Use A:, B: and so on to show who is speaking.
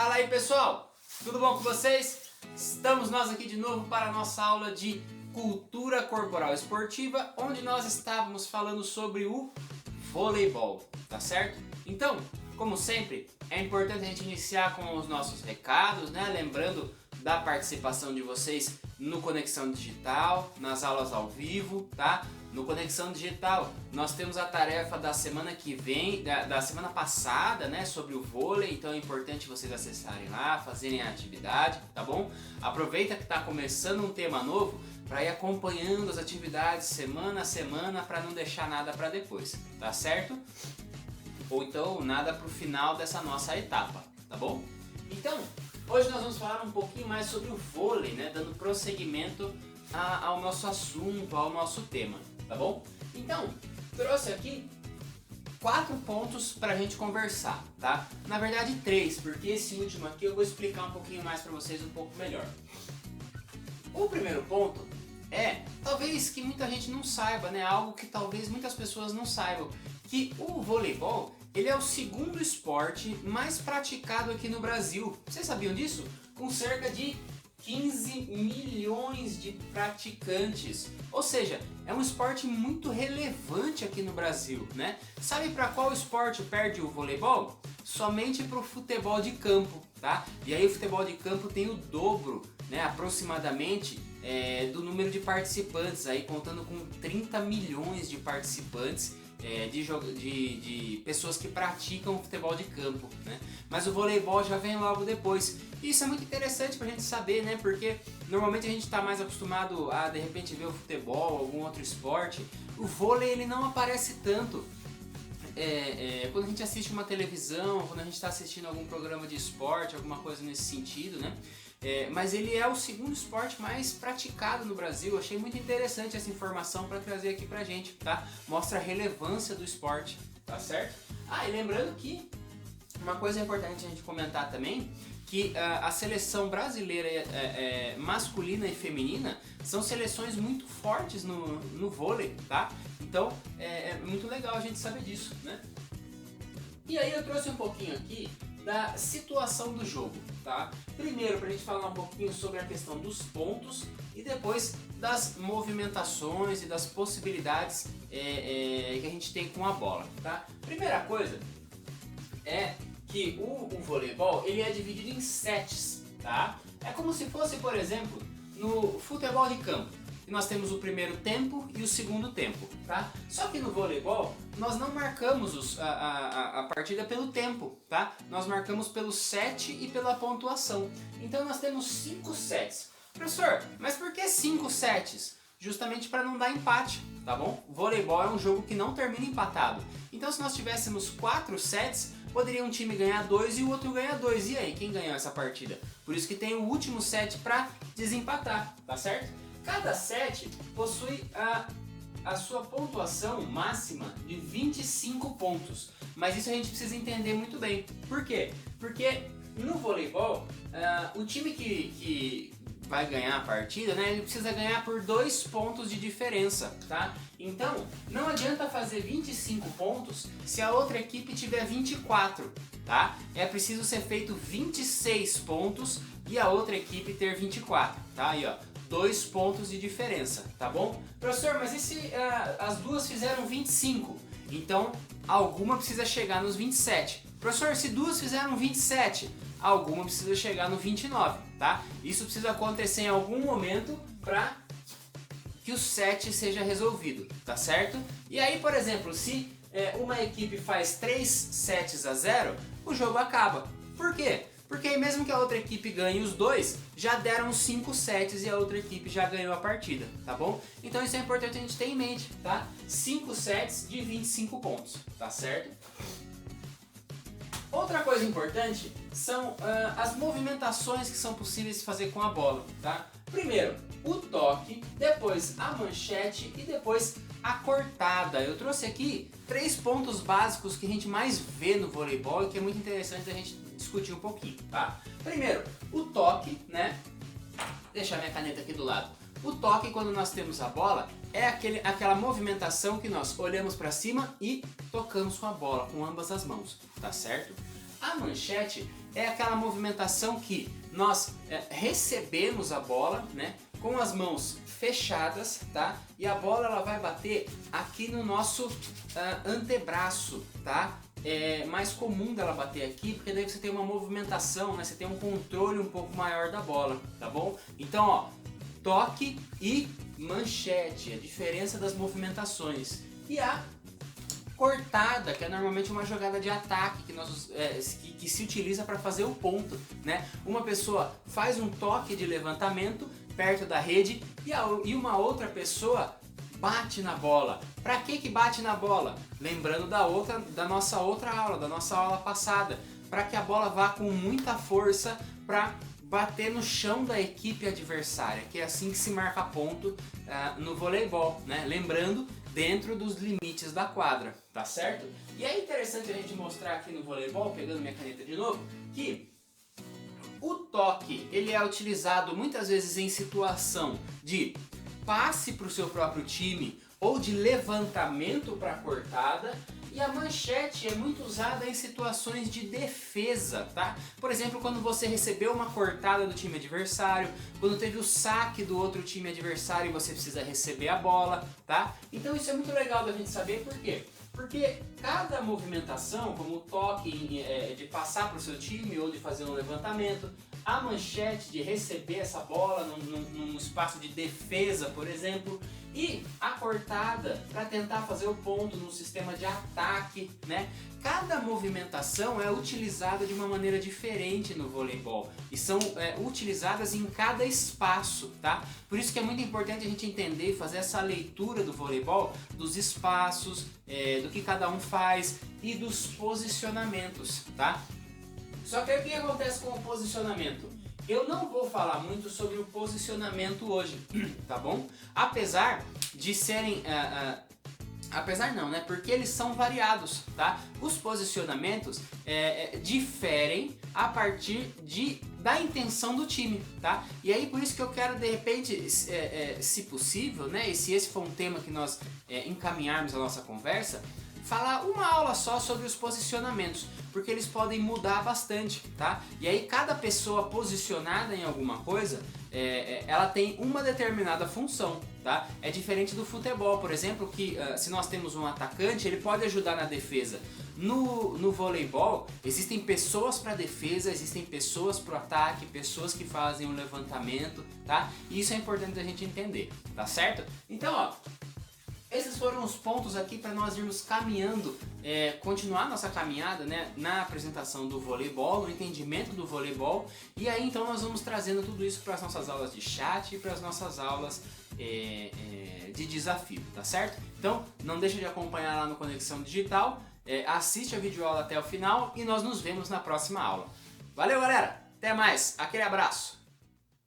A: Fala aí pessoal, tudo bom com vocês? Estamos nós aqui de novo para a nossa aula de Cultura Corporal Esportiva, onde nós estávamos falando sobre o voleibol, tá certo? Então, como sempre, é importante a gente iniciar com os nossos recados, né? Lembrando da participação de vocês no Conexão Digital, nas aulas ao vivo, tá? No Conexão Digital, nós temos a tarefa da semana que vem, da semana passada, né, sobre o vôlei, então é importante vocês acessarem lá, fazerem a atividade, tá bom? Aproveita que está começando um tema novo para ir acompanhando as atividades semana a semana para não deixar nada para depois, tá certo? Ou então nada para o final dessa nossa etapa, tá bom? Então, hoje nós vamos falar um pouquinho mais sobre o vôlei, né, dando prosseguimento ao nosso assunto, ao nosso tema, tá bom? Então, trouxe aqui 4 pontos para a gente conversar, tá? Na verdade 3, porque esse último aqui eu vou explicar um pouquinho mais para vocês um pouco melhor. O primeiro ponto é, talvez que muita gente não saiba, né? Algo que talvez muitas pessoas não saibam, que o voleibol, ele é o segundo esporte mais praticado aqui no Brasil. Vocês sabiam disso? Com cerca de 15 milhões de praticantes. Ou seja, é um esporte muito relevante aqui no Brasil, né? Sabe para qual esporte perde o voleibol? Somente para o futebol de campo, tá? E aí o futebol de campo tem o dobro, né, aproximadamente, do número de participantes, aí contando com 30 milhões de participantes, de pessoas que praticam futebol de campo, né? Mas o voleibol já vem logo depois. Isso é muito interessante pra gente saber, né? Porque normalmente a gente está mais acostumado a de repente ver o futebol, algum outro esporte. O vôlei ele não aparece tanto. Quando a gente assiste uma televisão, quando a gente está assistindo algum programa de esporte, alguma coisa nesse sentido, né? Mas ele é o segundo esporte mais praticado no Brasil. Eu achei muito interessante essa informação para trazer aqui pra gente, tá? Mostra a relevância do esporte, tá certo? E lembrando que uma coisa importante a gente comentar também, que a seleção brasileira masculina e feminina são seleções muito fortes no vôlei, tá? Então é muito legal a gente saber disso, né? E aí eu trouxe um pouquinho aqui da situação do jogo, tá? Primeiro pra gente falar um pouquinho sobre a questão dos pontos e depois das movimentações e das possibilidades que a gente tem com a bola, tá? Primeira coisa é que o voleibol ele é dividido em sets, tá? É como se fosse, por exemplo, no futebol de campo. E nós temos o primeiro tempo e o segundo tempo, tá? Só que no voleibol nós não marcamos a partida pelo tempo, tá? Nós marcamos pelo set e pela pontuação. Então nós temos 5 sets. Professor, mas por que 5 sets? Justamente para não dar empate, tá bom? O voleibol é um jogo que não termina empatado. Então se nós tivéssemos 4 sets, poderia um time ganhar 2 e o outro ganhar 2. E aí, quem ganhou essa partida? Por isso que tem o último set para desempatar, tá certo? Cada set possui a sua pontuação máxima de 25 pontos. Mas isso a gente precisa entender muito bem. Por quê? Porque no voleibol, o time que vai ganhar a partida, né, ele precisa ganhar por 2 pontos de diferença, tá? Então, não adianta fazer 25 pontos se a outra equipe tiver 24, tá? É preciso ser feito 26 pontos e a outra equipe ter 24, tá? Aí, ó, 2 pontos de diferença, tá bom? Professor, mas e se as duas fizeram 25? Então, alguma precisa chegar nos 27. Professor, se duas fizeram 27, alguma precisa chegar no 29, tá? Isso precisa acontecer em algum momento para que o set seja resolvido, tá certo? E aí, por exemplo, se uma equipe faz 3 sets a 0, o jogo acaba. Por quê? Porque aí mesmo que a outra equipe ganhe os 2, já deram 5 sets e a outra equipe já ganhou a partida, tá bom? Então isso é importante a gente ter em mente, tá? 5 sets de 25 pontos, tá certo? Outra coisa importante são as movimentações que são possíveis de fazer com a bola, tá? Primeiro, o toque, depois a manchete e depois a cortada. Eu trouxe aqui 3 pontos básicos que a gente mais vê no voleibol e que é muito interessante a gente discutir um pouquinho, tá? Primeiro, o toque, né? Deixa a minha caneta aqui do lado. O toque, quando nós temos a bola, é aquela movimentação que nós olhamos para cima e tocamos com a bola, com ambas as mãos, tá certo? A manchete é aquela movimentação que nós recebemos a bola, né, com as mãos fechadas, tá? E a bola ela vai bater aqui no nosso antebraço, tá? É mais comum dela bater aqui, porque daí você tem uma movimentação, né? Você tem um controle um pouco maior da bola, tá bom? Então, ó, toque e manchete, a diferença das movimentações. E a cortada, que é normalmente uma jogada de ataque que se utiliza para fazer o ponto, né? Uma pessoa faz um toque de levantamento perto da rede e uma outra pessoa bate na bola. Para que bate na bola? Lembrando da nossa outra aula, da nossa aula passada, para que a bola vá com muita força para bater no chão da equipe adversária, que é assim que se marca ponto no voleibol, né? Lembrando, dentro dos limites da quadra, tá certo? E é interessante a gente mostrar aqui no voleibol, pegando minha caneta de novo, que o toque ele é utilizado muitas vezes em situação de passe para o seu próprio time ou de levantamento para a cortada. E a manchete é muito usada em situações de defesa, tá? Por exemplo, quando você recebeu uma cortada do time adversário, quando teve o saque do outro time adversário e você precisa receber a bola, tá? Então isso é muito legal da gente saber, por quê? Porque cada movimentação, como o toque de passar para o seu time ou de fazer um levantamento, a manchete de receber essa bola num espaço de defesa, por exemplo, e a cortada para tentar fazer o ponto num sistema de ataque, né? Cada movimentação é utilizada de uma maneira diferente no voleibol e são utilizadas em cada espaço, tá? Por isso que é muito importante a gente entender e fazer essa leitura do voleibol, dos espaços, do que cada um faz e dos posicionamentos, tá? Só que aí o que acontece com o posicionamento? Eu não vou falar muito sobre o posicionamento hoje, tá bom? Apesar de serem... apesar não, né? Porque eles são variados, tá? Os posicionamentos diferem a partir da intenção do time, tá? E aí por isso que eu quero de repente, se possível, né? E se esse for um tema que nós encaminharmos a nossa conversa, falar uma aula só sobre os posicionamentos, porque eles podem mudar bastante, tá? E aí cada pessoa posicionada em alguma coisa, ela tem uma determinada função, tá? É diferente do futebol, por exemplo, que se nós temos um atacante, ele pode ajudar na defesa. No voleibol, existem pessoas para defesa, existem pessoas para o ataque, pessoas que fazem o levantamento, tá? E isso é importante a gente entender, tá certo? Então, ó, esses foram os pontos aqui para nós irmos caminhando, continuar nossa caminhada, né, na apresentação do voleibol, no entendimento do voleibol. E aí então nós vamos trazendo tudo isso para as nossas aulas de chat e para as nossas aulas de desafio, tá certo? Então não deixa de acompanhar lá no Conexão Digital, assiste a videoaula até o final e nós nos vemos na próxima aula. Valeu, galera! Até mais! Aquele abraço!